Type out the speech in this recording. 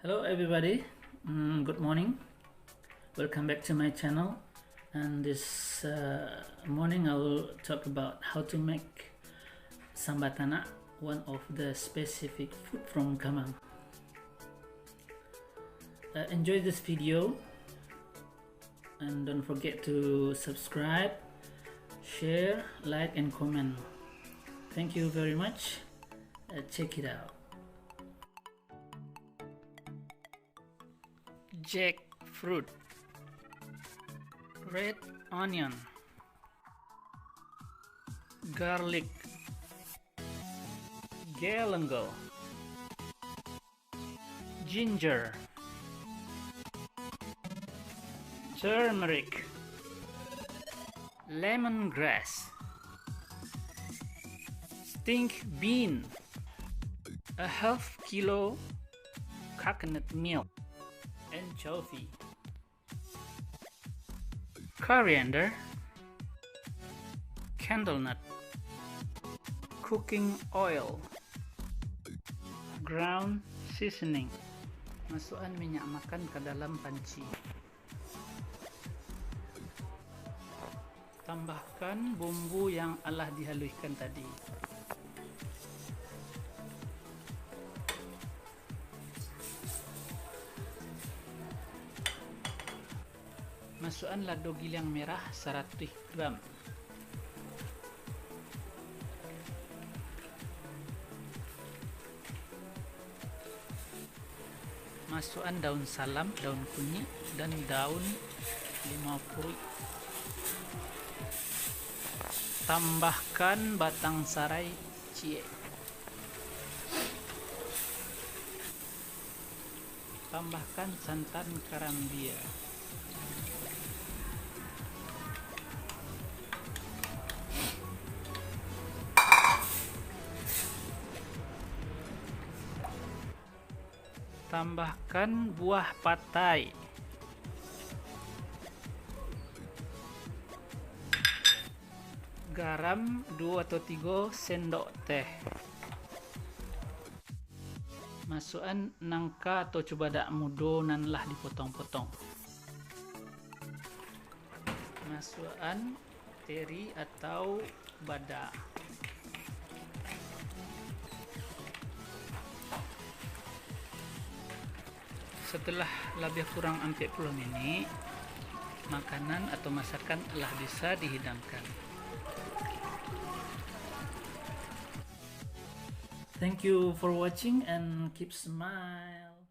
Hello everybody, good morning. Welcome back to my channel. And this morning I will talk about how to make sambal tanak, one of the specific food from Kamang. Enjoy this video and don't forget to subscribe, share, like and comment. Thank you very much. Check it out. Jackfruit, red onion, garlic, galangal, ginger, turmeric, lemongrass, stink bean, a half kilo coconut milk, anchovy, coriander, candle nut, cooking oil, ground seasoning. Masukkan minyak makan ke dalam panci. Tambahkan bumbu yang telah dihaluskan tadi. Masukkan lado gilang merah 100 gram. Masukkan daun salam, daun kunyit dan daun limau purut. Tambahkan batang serai cie. Tambahkan santan karambia. Tambahkan buah patai. Garam 2 atau 3 sendok teh. Masukkan nangka atau cubadak mudo nan lah dipotong-potong. Masukkan teri atau bada. Setelah lebih kurang 40 menit, makanan atau masakan telah bisa dihidangkan. Thank you for watching and keep smile.